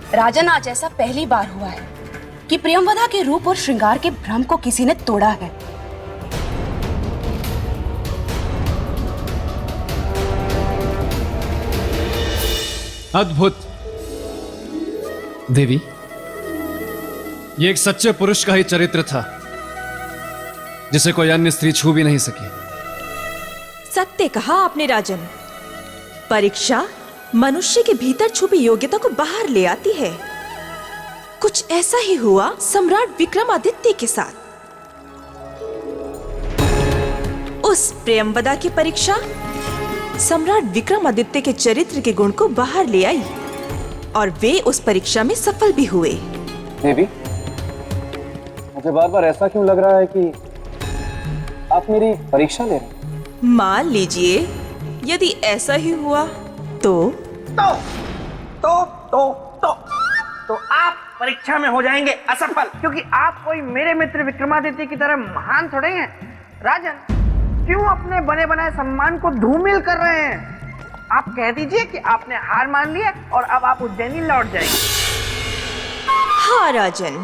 राजन, आज ऐसा पहली बार हुआ है कि प्रियंवदा के रूप और श्रृंगार के भ्रम को किसी ने तोड़ा है। अद्भुत देवी, ये एक सच्चे पुरुष का ही चरित्र था जिसे कोई अन्य स्त्री छू भी नहीं सकी। सत्य कहा आपने राजन। परीक्षा मनुष्य के भीतर छुपी योग्यता को बाहर ले आती है। कुछ ऐसा ही हुआ सम्राट विक्रमादित्य के साथ। उस प्रियंवदा की परीक्षा सम्राट विक्रमादित्य के चरित्र के गुण को बाहर ले आई और वे उस परीक्षा में सफल भी हुए। देवी, मुझे बार बार ऐसा क्यों लग रहा है कि आप मेरी परीक्षा ले रहे हैं? मान लीजिए यदि ऐसा ही हुआ तो आप परीक्षा में हो जाएंगे असफल, क्योंकि आप कोई मेरे मित्र विक्रमादित्य की तरह महान थोड़े हैं। राजन, क्यों अपने बने बनाए सम्मान को धूमिल कर रहे हैं? आप कह दीजिए कि आपने हार मान लिया और अब आप उज्जैनी लौट जाएंगे। हाँ राजन,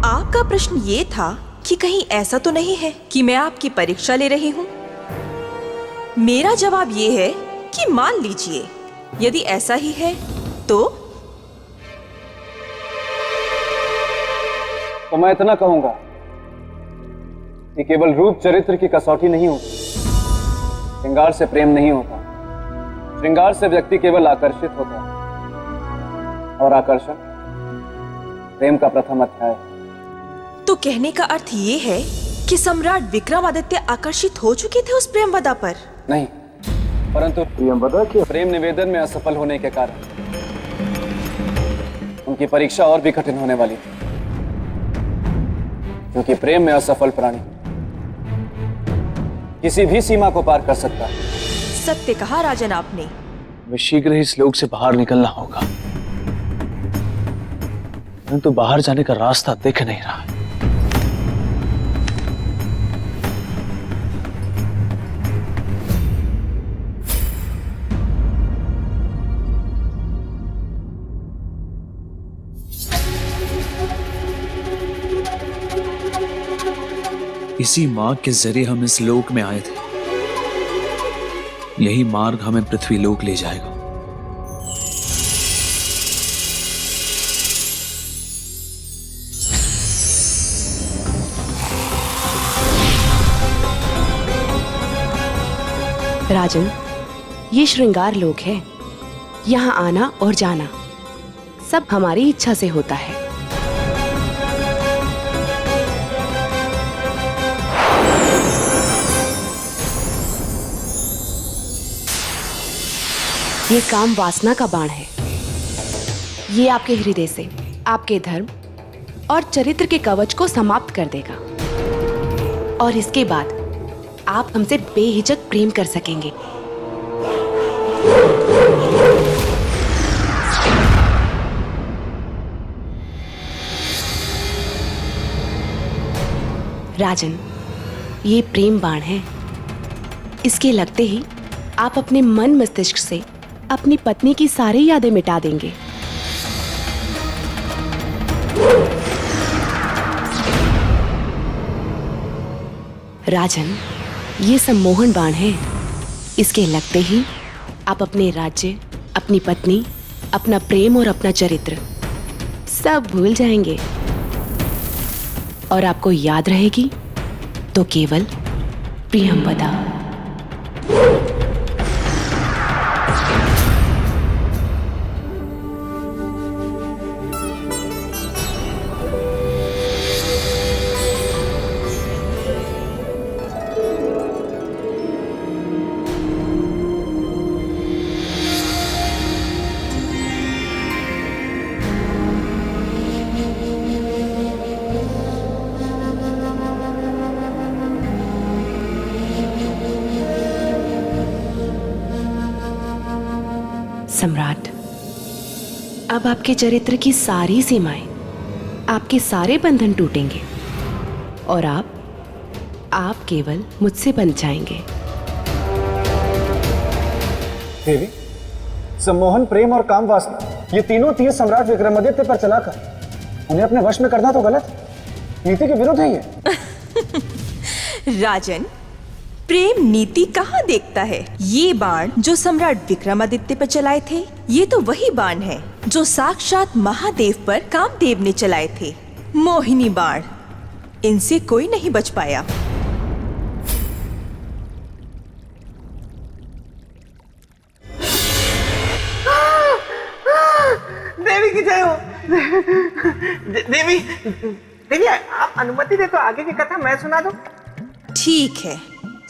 आपका प्रश्न ये था कि कहीं ऐसा तो नहीं है कि मैं आपकी परीक्षा ले रही हूँ। मेरा जवाब ये है कि मान लीजिए यदि ऐसा ही है तो मैं इतना कहूंगा कि केवल रूप चरित्र की कसौटी नहीं होती, श्रृंगार से प्रेम नहीं होता। श्रृंगार से व्यक्ति केवल आकर्षित होता है और आकर्षण प्रेम का प्रथम अध्याय है। तो कहने का अर्थ ये है कि सम्राट विक्रमादित्य आकर्षित हो चुके थे उस प्रियंवदा पर? नहीं, परंतु प्रियंवदा के प्रेम निवेदन में असफल होने के कारण उनकी परीक्षा और भी कठिन होने वाली थी, क्योंकि प्रेम में असफल प्राणी किसी भी सीमा को पार कर सकता है। सत्य कहा राजन आपने। हमें शीघ्र ही इस लोक से बाहर निकलना होगा, परंतु बाहर जाने का रास्ता दिख नहीं रहा है। इसी मार्ग के जरिए हम इस लोक में आए थे। यही मार्ग हमें पृथ्वी लोक ले जाएगा। राजन, ये श्रृंगार लोक है। यहाँ आना और जाना सब हमारी इच्छा से होता है। ये काम वासना का बाण है। ये आपके हृदय से आपके धर्म और चरित्र के कवच को समाप्त कर देगा और इसके बाद आप हमसे बेहिचक प्रेम कर सकेंगे। राजन, ये प्रेम बाण है। इसके लगते ही आप अपने मन मस्तिष्क से अपनी पत्नी की सारी यादें मिटा देंगे। राजन, ये सम्मोहन बाण है। इसके लगते ही आप अपने राज्य, अपनी पत्नी, अपना प्रेम और अपना चरित्र सब भूल जाएंगे और आपको याद रहेगी तो केवल प्रियंवदा। सम्राट, अब आपके चरित्र की सारी सीमाएं, आपके सारे बंधन टूटेंगे और आप केवल मुझसे बंध जाएंगे। देवी, सम्मोहन, प्रेम और काम वासना ये तीनों तीर सम्राट विक्रमादित्य पर चलाकर उन्हें अपने वश में करना तो गलत है, नीति के विरुद्ध है ये। राजन, प्रेम नीति कहाँ देखता है? ये बाण जो सम्राट विक्रमादित्य पर चलाए थे, ये तो वही बाण है जो साक्षात महादेव पर कामदेव ने चलाए थे। मोहिनी बाण, इनसे कोई नहीं बच पाया। देवी की जय हो। देवी देवी, आप अनुमति दे तो आगे की कथा मैं सुना दूं? ठीक है,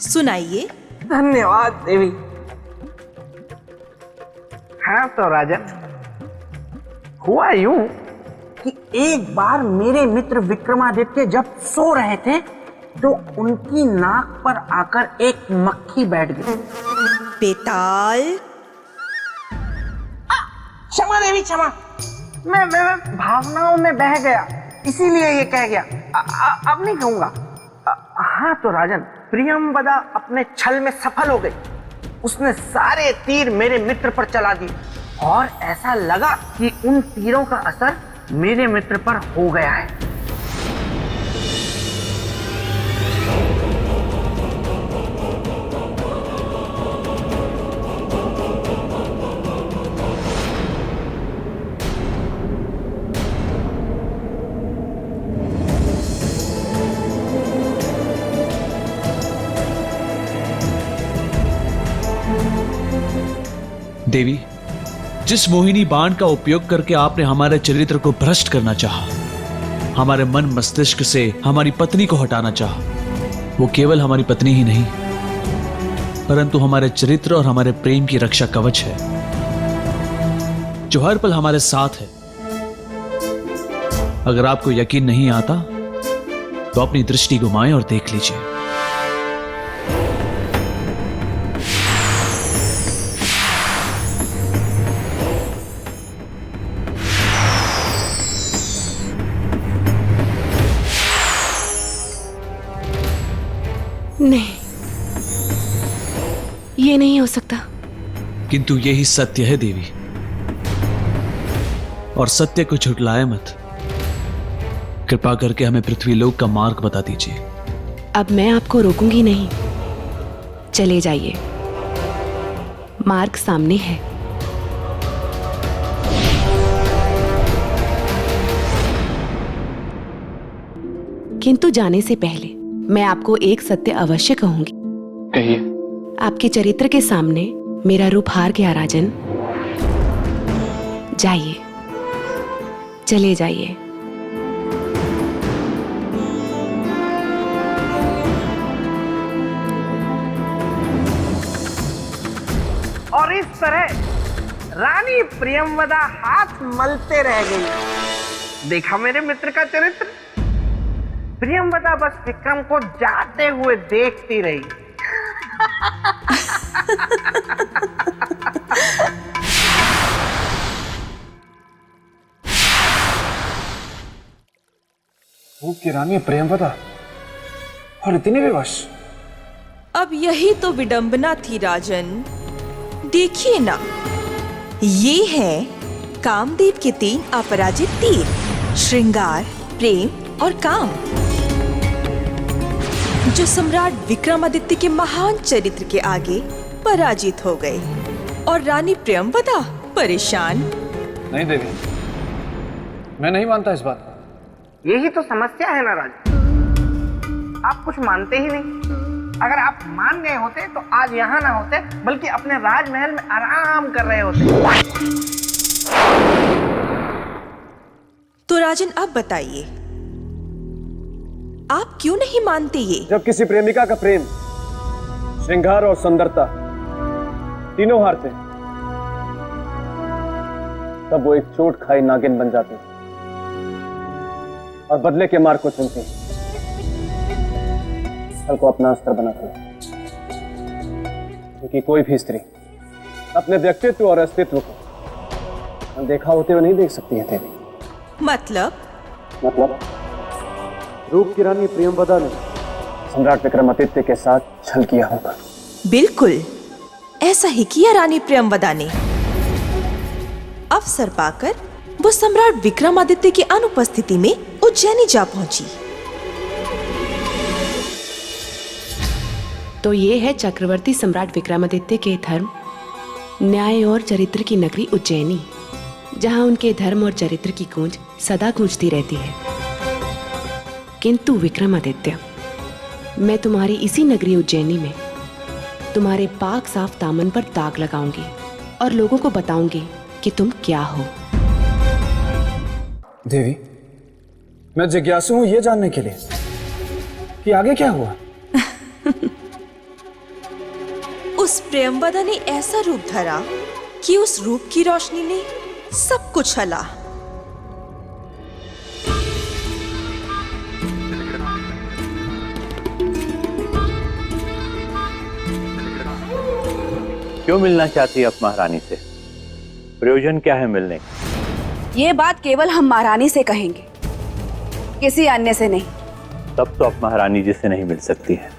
सुनाइए। धन्यवाद देवी। हाँ तो राजन, हुआ यूं कि एक बार मेरे मित्र विक्रमादित्य जब सो रहे थे तो उनकी नाक पर आकर एक मक्खी बैठ गई। बेताल, क्षमा देवी क्षमा, मैं भावनाओं में बह गया, इसीलिए ये कह गया। अब नहीं कहूंगा। हाँ तो राजन, प्रियंवदा अपने छल में सफल हो गई। उसने सारे तीर मेरे मित्र पर चला दिए और ऐसा लगा कि उन तीरों का असर मेरे मित्र पर हो गया है। देवी, जिस मोहिनी बाण का उपयोग करके आपने हमारे चरित्र को भ्रष्ट करना चाहा, हमारे मन मस्तिष्क से हमारी पत्नी को हटाना चाहा, वो केवल हमारी पत्नी ही नहीं परंतु हमारे चरित्र और हमारे प्रेम की रक्षा कवच है, जो हर पल हमारे साथ है। अगर आपको यकीन नहीं आता तो अपनी दृष्टि घुमाएं और देख लीजिए। नहीं, ये नहीं हो सकता। किंतु यही सत्य है देवी, और सत्य को झुठलाए मत। कृपा करके हमें पृथ्वीलोक का मार्ग बता दीजिए। अब मैं आपको रोकूंगी नहीं, चले जाइए, मार्ग सामने है। किंतु जाने से पहले मैं आपको एक सत्य अवश्य कहूंगी। कहिए। आपके चरित्र के सामने मेरा रूप हार गया राजन। जाइए, चले जाइए। और इस तरह रानी प्रियंवदा हाथ मलते रह गई। देखा मेरे मित्र का चरित्र? प्रियंवदा बस विक्रम को जाते हुए देखती रही। रूप की रानी प्रियंवदा और इतनी विवश। अब यही तो विडंबना थी राजन। देखिए ना, ये है कामदेव के 3 अपराजित तीर, श्रृंगार, प्रेम और काम, जो सम्राट विक्रमादित्य के महान चरित्र के आगे पराजित हो गए। और रानी प्रियंवदा परेशान। नहीं देवी, मैं नहीं मानता इस बात को। यही तो समस्या है ना राजा, आप कुछ मानते ही नहीं। अगर आप मान गए होते तो आज यहाँ ना होते, बल्कि अपने राजमहल में आराम कर रहे होते। तो राजन, अब बताइए, आप क्यों नहीं मानते ये? जब किसी प्रेमिका का प्रेम, श्रृंगार और सुंदरता तीनों हारते हैं, तब वो एक चोट खाई नागिन बन जाती है और बदले के मार्ग को चुनती है, छल को अपना अस्त्र बनाती है। क्योंकि कोई भी स्त्री अपने व्यक्तित्व और अस्तित्व को अनदेखा होते हुए नहीं देख सकती है देवी। मतलब रूप की रानी प्रियंवदा ने सम्राट विक्रमादित्य के साथ छल किया होगा। बिल्कुल ऐसा ही किया रानी प्रियंवदा ने। अवसर पाकर वो सम्राट विक्रमादित्य की अनुपस्थिति में उज्जैनी जा पहुंची। तो ये है चक्रवर्ती सम्राट विक्रमादित्य के धर्म, न्याय और चरित्र की नगरी उज्जैनी, जहां उनके धर्म और चरित्र की गूंज सदा गूंजती रहती है। किंतु विक्रमादित्य, मैं तुम्हारी इसी नगरी उज्जैनी में तुम्हारे पाक साफ दामन पर दाग लगाऊंगी और लोगों को बताऊंगी कि तुम क्या हो। देवी, मैं जिज्ञासु हूं ये जानने के लिए कि आगे क्या हुआ। उस प्रियंवदा ने ऐसा रूप धरा कि उस रूप की रोशनी ने सब कुछ हला। क्यों मिलना चाहती है आप महारानी से? प्रयोजन क्या है मिलने का? ये बात केवल हम महारानी से कहेंगे, किसी अन्य से नहीं। तब तो आप महारानी जी से नहीं मिल सकती हैं।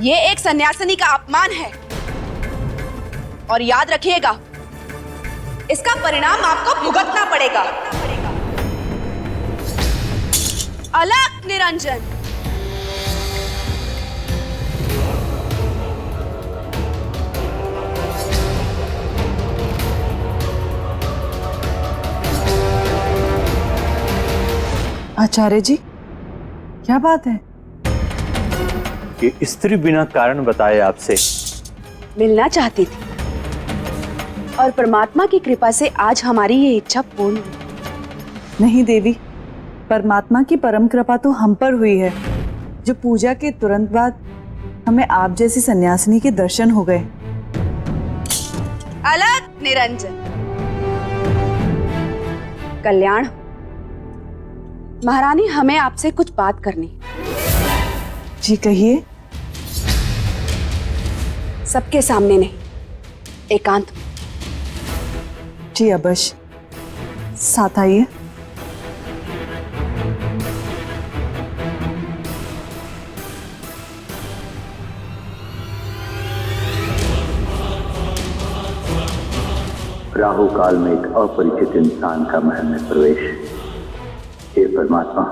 ये एक सन्यासिनी का अपमान है और याद रखिएगा, इसका परिणाम आपको भुगतना पड़ेगा। अलग निरंजन। आचार्य जी, क्या बात है? ये स्त्री बिना कारण बताए आपसे मिलना चाहती थी और परमात्मा की कृपा से आज हमारी ये इच्छा पूर्ण हुई। नहीं देवी, परमात्मा की परम कृपा तो हम पर हुई है, जो पूजा के तुरंत बाद हमें आप जैसी सन्यासिनी के दर्शन हो गए। अलग निरंजन। कल्याण, महारानी हमें आपसे कुछ बात करनी। जी कहिए। सबके सामने नहीं, एकांत में। जी अवश्य, साथ आइए। राहु काल में एक अपरिचित इंसान का महल में प्रवेश। हे परमात्मा,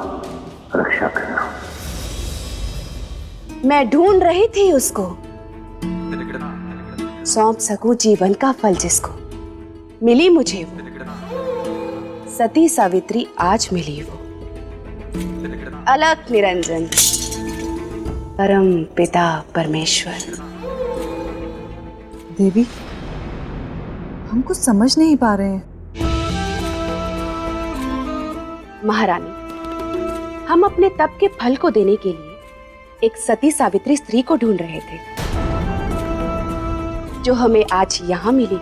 रक्षा करना। मैं ढूंढ रही थी उसको, सौंप सकूं जीवन का फल जिसको। मिली मुझे वो, सती सावित्री आज मिली वो। अलग निरंजन, परम पिता परमेश्वर। देवी, हम कुछ समझ नहीं पा रहे हैं। महारानी, हम अपने तप के फल को देने के लिए एक सती सावित्री स्त्री को ढूंढ रहे थे, जो हमें आज यहां मिली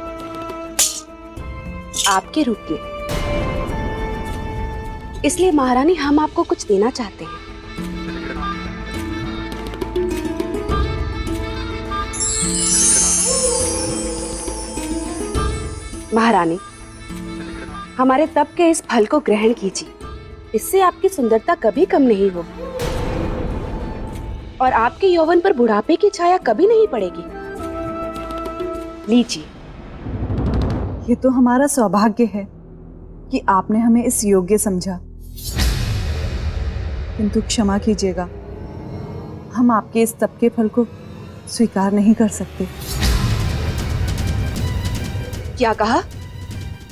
आपके रूप में। इसलिए महारानी, हम आपको कुछ देना चाहते हैं। महारानी, हमारे तप के इस फल को ग्रहण कीजिए। इससे आपकी सुंदरता कभी कम नहीं होगी और आपके यौवन पर बुढ़ापे की छाया कभी नहीं पड़ेगी। लीजिए। ये तो हमारा सौभाग्य है कि आपने हमें इस योग्य समझा, किंतु क्षमा कीजिएगा, हम आपके इस तप के फल को स्वीकार नहीं कर सकते। क्या कहा?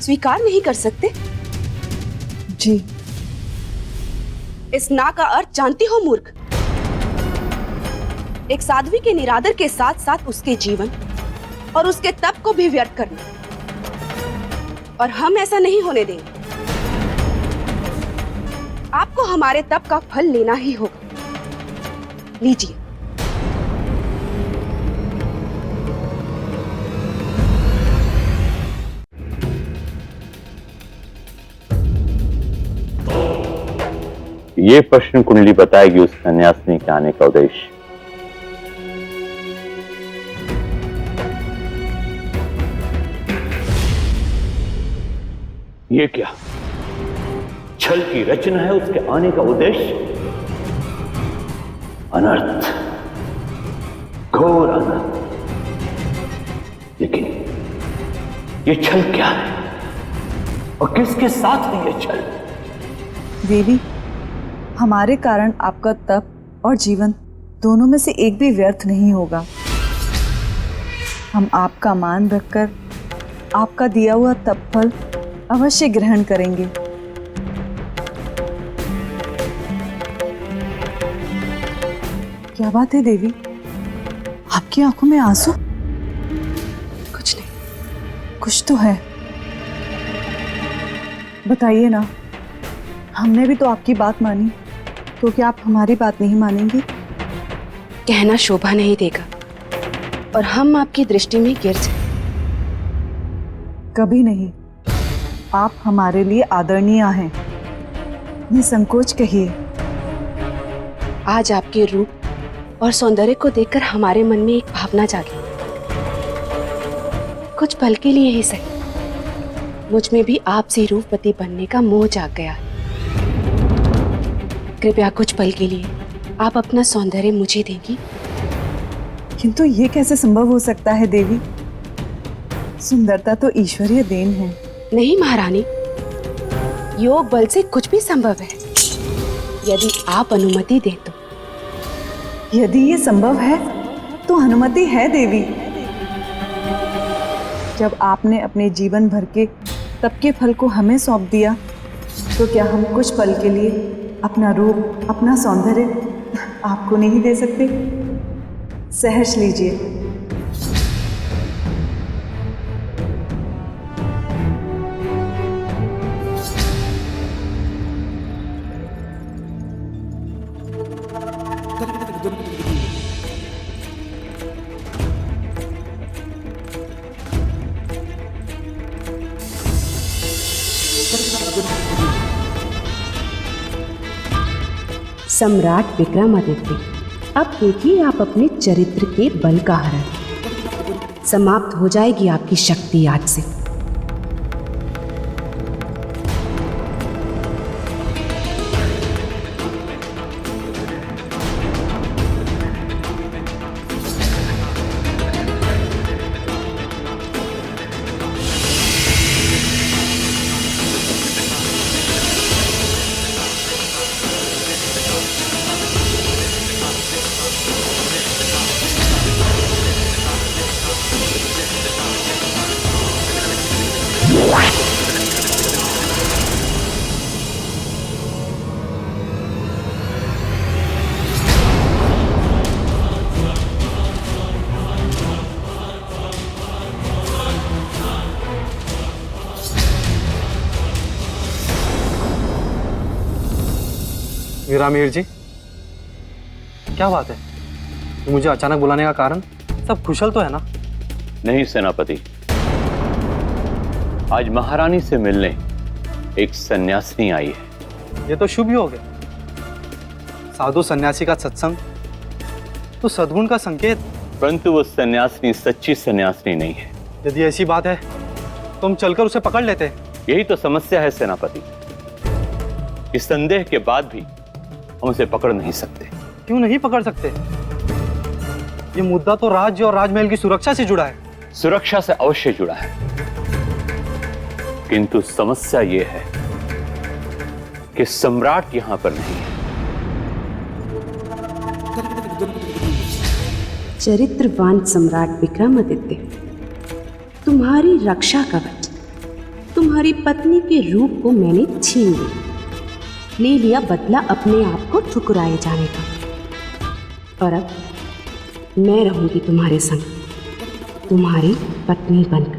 स्वीकार नहीं कर सकते? जी। इस ना का अर्थ जानती हो मूर्ख? एक साध्वी के निरादर के साथ साथ उसके जीवन और उसके तप को भी व्यर्थ करना, और हम ऐसा नहीं होने देंगे। आपको हमारे तप का फल लेना ही होगा। लीजिए। ये प्रश्न कुंडली बताएगी उस सन्यासिनी के आने का उद्देश्य। ये क्या छल की रचना है? उसके आने का उद्देश्य अनर्थ, घोर अनर्थ। लेकिन ये छल क्या है? और किसके साथ है ये छल? देवी, हमारे कारण आपका तप और जीवन दोनों में से एक भी व्यर्थ नहीं होगा। हम आपका मान रखकर आपका दिया हुआ तप फल अवश्य ग्रहण करेंगे। क्या बात है देवी, आपकी आंखों में आंसू? कुछ नहीं। कुछ तो है, बताइए ना। हमने भी तो आपकी बात मानी, तो क्या आप हमारी बात नहीं मानेंगे? कहना शोभा नहीं देगा और हम आपकी दृष्टि में गिर जाए। कभी नहीं। आप हमारे लिए आदरणीय हैं, निसंकोच कहिए। आज आपके रूप और सौंदर्य को देखकर हमारे मन में एक भावना जागी। कुछ पल के लिए ही सही, मुझ में भी आपसे रूपवती बनने का मोह जाग गया। कृपया कुछ पल के लिए आप अपना सौंदर्य मुझे देंगी। किंतु ये कैसे संभव हो सकता है देवी? सुंदरता तो ईश्वरीय देन है। नहीं महारानी, योग बल से कुछ भी संभव है, यदि आप अनुमति दें तो। यदि ये संभव है तो अनुमति है देवी। जब आपने अपने जीवन भर के तप के फल को हमें सौंप दिया, तो क्या हम कुछ पल के लिए अपना रूप, अपना सौंदर्य आपको नहीं दे सकते? सहर्ष लीजिए। सम्राट विक्रमादित्य, अब देखिए आप अपने चरित्र के बल का हरण। समाप्त हो जाएगी आपकी शक्ति आज से। वीरामीर जी, क्या बात है? मुझे अचानक बुलाने का कारण? सब कुशल तो है ना? नहीं सेनापति, आज महारानी से मिलने एक सन्यासिनी आई है। ये तो शुभ ही हो गया। साधु सन्यासी का सत्संग तो सद्गुण का संकेत। परंतु वो सन्यासिनी सच्ची सन्यासिनी नहीं है। यदि ऐसी बात है तो हम चलकर उसे पकड़ लेते हैं। यही तो समस्या है सेनापति, इस संदेह के बाद भी हम उसे पकड़ नहीं सकते। क्यों नहीं पकड़ सकते? ये मुद्दा तो राज्य और राजमहल की सुरक्षा से जुड़ा है। सुरक्षा से अवश्य जुड़ा है, किंतु समस्या ये है कि सम्राट यहां पर नहीं है। चरित्रवान सम्राट विक्रमादित्य, तुम्हारी रक्षा कवच, तुम्हारी पत्नी के रूप को मैंने छीन लिया, ले लिया बदला अपने आप को ठुकराए जाने का। और अब मैं रहूंगी तुम्हारे संग, तुम्हारी पत्नी बनकर।